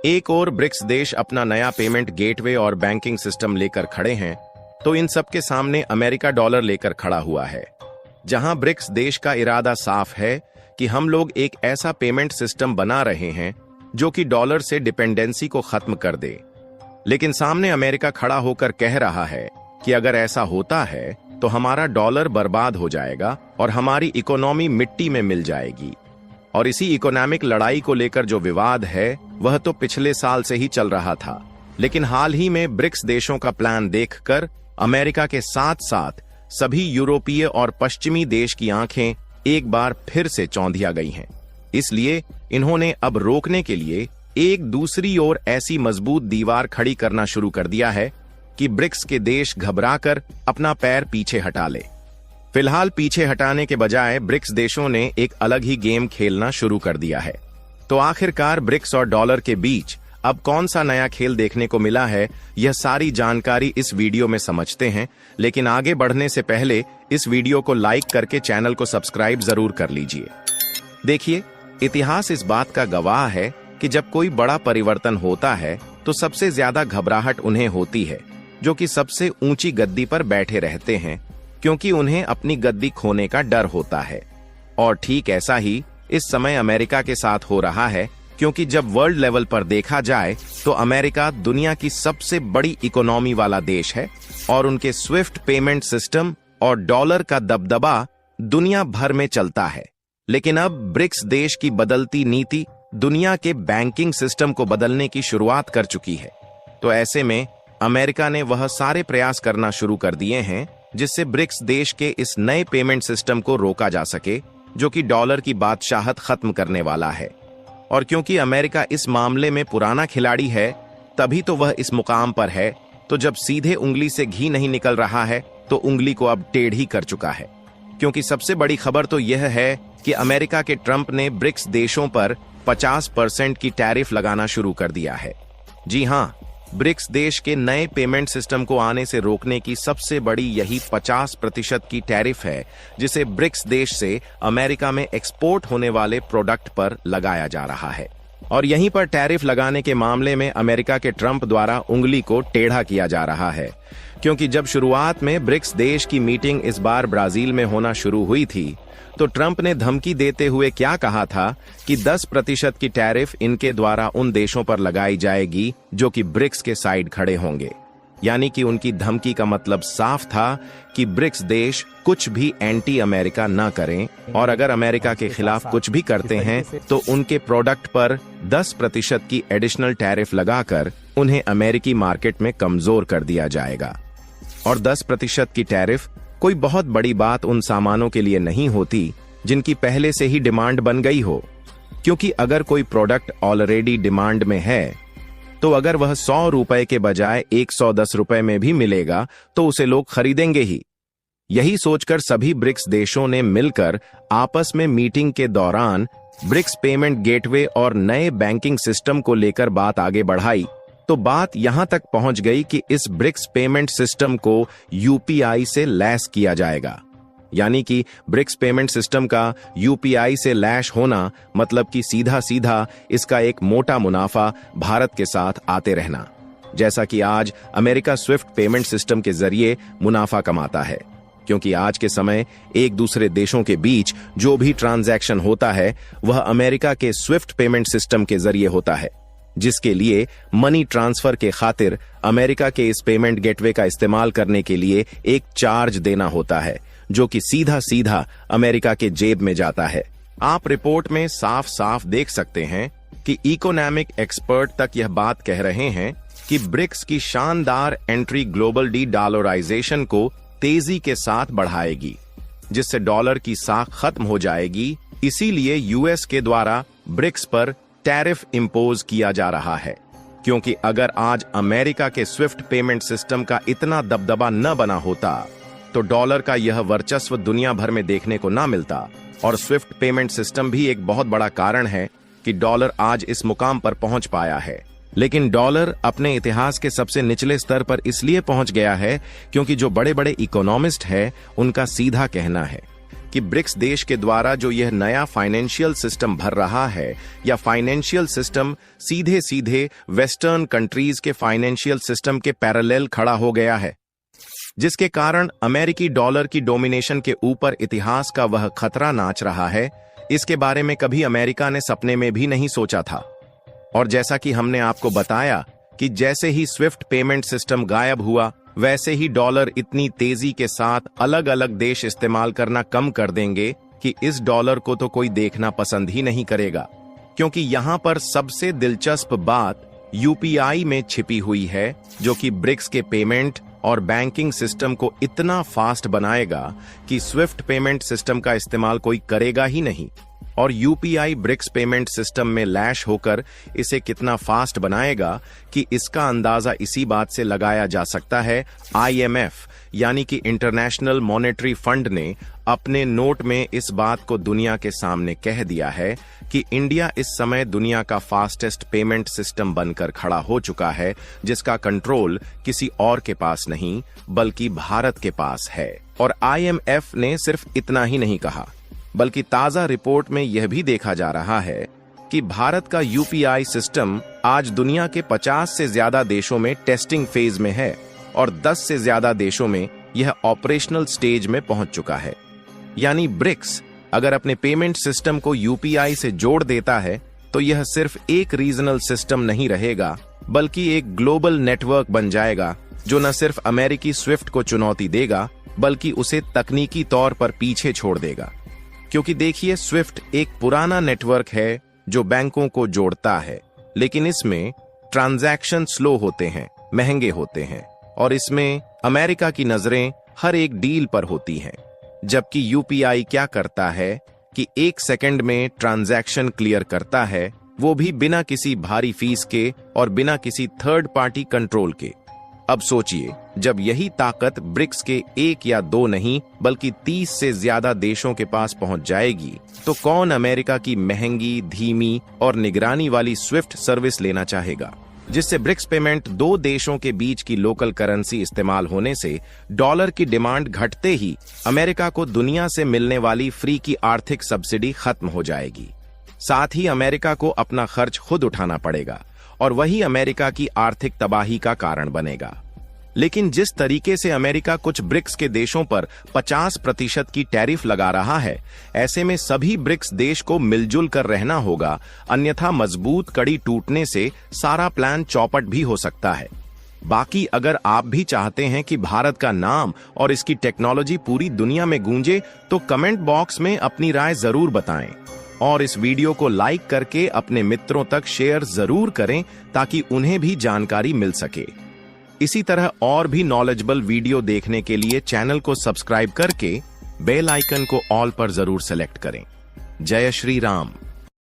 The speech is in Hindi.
एक और ब्रिक्स देश अपना नया पेमेंट गेटवे और बैंकिंग सिस्टम लेकर खड़े हैं, तो इन सबके सामने अमेरिका डॉलर लेकर खड़ा हुआ है। जहां ब्रिक्स देश का इरादा साफ है कि हम लोग एक ऐसा पेमेंट सिस्टम बना रहे हैं जो कि डॉलर से डिपेंडेंसी को खत्म कर दे, लेकिन सामने अमेरिका खड़ा होकर कह रहा है कि अगर ऐसा होता है तो हमारा डॉलर बर्बाद हो जाएगा और हमारी इकोनॉमी मिट्टी में मिल जाएगी। और इसी इकोनॉमिक लड़ाई को लेकर जो विवाद है वह तो पिछले साल से ही चल रहा था, लेकिन हाल ही में ब्रिक्स देशों का प्लान देखकर अमेरिका के साथ साथ सभी यूरोपीय और पश्चिमी देश की आंखें एक बार फिर से चौंधिया गई हैं। इसलिए इन्होंने अब रोकने के लिए एक दूसरी ओर ऐसी मजबूत दीवार खड़ी करना शुरू कर दिया है कि ब्रिक्स के देश घबराकर अपना पैर पीछे हटा ले। फिलहाल पीछे हटाने के बजाय ब्रिक्स देशों ने एक अलग ही गेम खेलना शुरू कर दिया है। तो आखिरकार ब्रिक्स और डॉलर के बीच अब कौन सा नया खेल देखने को मिला है, यह सारी जानकारी इस वीडियो में समझते हैं। लेकिन आगे बढ़ने से पहले इस वीडियो को लाइक करके चैनल को सब्सक्राइब जरूर कर लीजिए। देखिए, इतिहास इस बात का गवाह है कि जब कोई बड़ा परिवर्तन होता है तो सबसे ज्यादा घबराहट उन्हें होती है जो कि सबसे ऊंची गद्दी पर बैठे रहते हैं, क्योंकि उन्हें अपनी गद्दी खोने का डर होता है। और ठीक ऐसा ही इस समय अमेरिका के साथ हो रहा है, क्योंकि जब वर्ल्ड लेवल पर देखा जाए तो अमेरिका दुनिया की सबसे बड़ी इकोनॉमी वाला देश है और उनके स्विफ्ट पेमेंट सिस्टम और डॉलर का दबदबा दुनिया भर में चलता है। लेकिन अब ब्रिक्स देश की बदलती नीति दुनिया के बैंकिंग सिस्टम को बदलने की शुरुआत कर चुकी है। तो ऐसे में अमेरिका ने वह सारे प्रयास करना शुरू कर दिए हैं जिससे ब्रिक्स देश के इस नए पेमेंट सिस्टम को रोका जा सके, जो कि डॉलर की बादशाहत खत्म करने वाला है। और क्योंकि अमेरिका इस मामले में पुराना खिलाड़ी है, तभी तो वह इस मुकाम पर है। तो जब सीधे उंगली से घी नहीं निकल रहा है तो उंगली को अब टेढ़ी कर चुका है। क्योंकि सबसे बड़ी खबर तो यह है कि अमेरिका के ट्रंप ने ब्रिक्स देशों पर 50% की टैरिफ लगाना शुरू कर दिया है। जी हां, ब्रिक्स देश के नए पेमेंट सिस्टम को आने से रोकने की सबसे बड़ी यही 50% की टैरिफ है, जिसे ब्रिक्स देश से अमेरिका में एक्सपोर्ट होने वाले प्रोडक्ट पर लगाया जा रहा है। और यहीं पर टैरिफ लगाने के मामले में अमेरिका के ट्रंप द्वारा उंगली को टेढ़ा किया जा रहा है, क्योंकि जब शुरुआत में ब्रिक्स देश की मीटिंग इस बार ब्राजील में होना शुरू हुई थी तो ट्रंप ने धमकी देते हुए क्या कहा था कि 10% की टैरिफ इनके द्वारा उन देशों पर लगाई जाएगी जो कि ब्रिक्स के साइड खड़े होंगे। यानी कि उनकी धमकी का मतलब साफ था कि ब्रिक्स देश कुछ भी एंटी अमेरिका न करें, और अगर अमेरिका के खिलाफ कुछ भी करते हैं तो उनके प्रोडक्ट पर 10% की एडिशनल टैरिफ लगाकर उन्हें अमेरिकी मार्केट में कमजोर कर दिया जाएगा। और 10% की टैरिफ कोई बहुत बड़ी बात उन सामानों के लिए नहीं होती जिनकी पहले से ही डिमांड बन गई हो, क्योंकि अगर कोई प्रोडक्ट ऑलरेडी डिमांड में है तो अगर वह 100 रुपए के बजाय 110 रुपए में भी मिलेगा तो उसे लोग खरीदेंगे ही। यही सोचकर सभी ब्रिक्स देशों ने मिलकर आपस में मीटिंग के दौरान ब्रिक्स पेमेंट गेटवे और नए बैंकिंग सिस्टम को लेकर बात आगे बढ़ाई। तो बात यहां तक पहुंच गई कि इस ब्रिक्स पेमेंट सिस्टम को यूपीआई से लैस किया जाएगा। यानी कि ब्रिक्स पेमेंट सिस्टम का यूपीआई से लैश होना मतलब कि सीधा सीधा इसका एक मोटा मुनाफा भारत के साथ आते रहना। जैसा कि आज अमेरिका स्विफ्ट पेमेंट सिस्टम के जरिए मुनाफा कमाता है, क्योंकि आज के समय एक दूसरे देशों के बीच जो भी ट्रांजैक्शन होता है वह अमेरिका के स्विफ्ट पेमेंट सिस्टम के जरिए होता है, जिसके लिए मनी ट्रांसफर के खातिर अमेरिका के इस पेमेंट गेटवे का इस्तेमाल करने के लिए एक चार्ज देना होता है, जो कि सीधा सीधा अमेरिका के जेब में जाता है। आप रिपोर्ट में साफ साफ देख सकते हैं कि इकोनॉमिक एक्सपर्ट तक यह बात कह रहे हैं कि ब्रिक्स की शानदार एंट्री ग्लोबल डी डॉलराइजेशन को तेजी के साथ बढ़ाएगी, जिससे डॉलर की साख खत्म हो जाएगी। इसीलिए यूएस के द्वारा ब्रिक्स पर टैरिफ इंपोज किया जा रहा है, क्योंकि अगर आज अमेरिका के स्विफ्ट पेमेंट सिस्टम का इतना दबदबा न बना होता तो डॉलर का यह वर्चस्व दुनिया भर में देखने को ना मिलता। और स्विफ्ट पेमेंट सिस्टम भी एक बहुत बड़ा कारण है कि डॉलर आज इस मुकाम पर पहुंच पाया है। लेकिन डॉलर अपने इतिहास के सबसे निचले स्तर पर इसलिए पहुंच गया है क्योंकि जो बड़े बड़े इकोनॉमिस्ट हैं उनका सीधा कहना है कि ब्रिक्स देश के द्वारा जो यह नया फाइनेंशियल सिस्टम भर रहा है, या फाइनेंशियल सिस्टम सीधे सीधे वेस्टर्न कंट्रीज के फाइनेंशियल सिस्टम के पैरेलल खड़ा हो गया है, जिसके कारण अमेरिकी डॉलर की डोमिनेशन के ऊपर इतिहास का वह खतरा नाच रहा है। इसके बारे में कभी अमेरिका ने सपने में भी नहीं सोचा था। और जैसा कि हमने आपको बताया कि जैसे ही स्विफ्ट पेमेंट सिस्टम गायब हुआ, वैसे ही डॉलर इतनी तेजी के साथ अलग अलग देश इस्तेमाल करना कम कर देंगे कि इस डॉलर को तो कोई देखना पसंद ही नहीं करेगा। क्योंकि यहां पर सबसे दिलचस्प बात यूपीआई में छिपी हुई है, जो कि ब्रिक्स के पेमेंट और बैंकिंग सिस्टम को इतना फास्ट बनाएगा कि स्विफ्ट पेमेंट सिस्टम का इस्तेमाल कोई करेगा ही नहीं। और यूपीआई ब्रिक्स पेमेंट सिस्टम में लैश होकर इसे कितना फास्ट बनाएगा कि इसका अंदाजा इसी बात से लगाया जा सकता है। आईएमएफ यानी कि इंटरनेशनल मॉनेटरी फंड ने अपने नोट में इस बात को दुनिया के सामने कह दिया है कि इंडिया इस समय दुनिया का फास्टेस्ट पेमेंट सिस्टम बनकर खड़ा हो चुका है, जिसका कंट्रोल किसी और के पास नहीं बल्कि भारत के पास है। और आईएमएफ ने सिर्फ इतना ही नहीं कहा, बल्कि ताजा रिपोर्ट में यह भी देखा जा रहा है कि भारत का यूपीआई सिस्टम आज दुनिया के 50 से ज्यादा देशों में टेस्टिंग फेज में है और 10 से ज्यादा देशों में यह ऑपरेशनल स्टेज में पहुंच चुका है। यानी ब्रिक्स अगर अपने पेमेंट सिस्टम को यूपीआई से जोड़ देता है तो यह सिर्फ एक रीजनल सिस्टम नहीं रहेगा, बल्कि एक ग्लोबल नेटवर्क बन जाएगा, जो न सिर्फ अमेरिकी स्विफ्ट को चुनौती देगा बल्कि उसे तकनीकी तौर पर पीछे छोड़ देगा। क्योंकि देखिए, स्विफ्ट एक पुराना नेटवर्क है जो बैंकों को जोड़ता है, लेकिन इसमें ट्रांजैक्शन स्लो होते हैं, महंगे होते हैं, और इसमें अमेरिका की नजरें हर एक डील पर होती हैं। जबकि यूपीआई क्या करता है कि 1 सेकंड में ट्रांजैक्शन क्लियर करता है, वो भी बिना किसी भारी फीस के और बिना किसी थर्ड पार्टी कंट्रोल के। अब सोचिए, जब यही ताकत ब्रिक्स के 1 या 2 नहीं बल्कि 30 से ज्यादा देशों के पास पहुंच जाएगी, तो कौन अमेरिका की महंगी, धीमी और निगरानी वाली स्विफ्ट सर्विस लेना चाहेगा, जिससे ब्रिक्स पेमेंट 2 देशों के बीच की लोकल करेंसी इस्तेमाल होने से डॉलर की डिमांड घटते ही अमेरिका को दुनिया से मिलने वाली फ्री की आर्थिक सब्सिडी खत्म हो जाएगी। साथ ही अमेरिका को अपना खर्च खुद उठाना पड़ेगा और वही अमेरिका की आर्थिक तबाही का कारण बनेगा। लेकिन जिस तरीके से अमेरिका कुछ ब्रिक्स के देशों पर 50% की टैरिफ लगा रहा है, ऐसे में सभी ब्रिक्स देश को मिलजुल कर रहना होगा, अन्यथा मजबूत कड़ी टूटने से सारा प्लान चौपट भी हो सकता है। बाकी अगर आप भी चाहते हैं कि भारत का नाम और इसकी टेक्नोलॉजी पूरी दुनिया में गूंजे, तो कमेंट बॉक्स में अपनी राय जरूर बताएं और इस वीडियो को लाइक करके अपने मित्रों तक शेयर जरूर करें ताकि उन्हें भी जानकारी मिल सके। इसी तरह और भी नॉलेजेबल वीडियो देखने के लिए चैनल को सब्सक्राइब करके बेल आइकन को ऑल पर जरूर सेलेक्ट करें। जय श्री राम।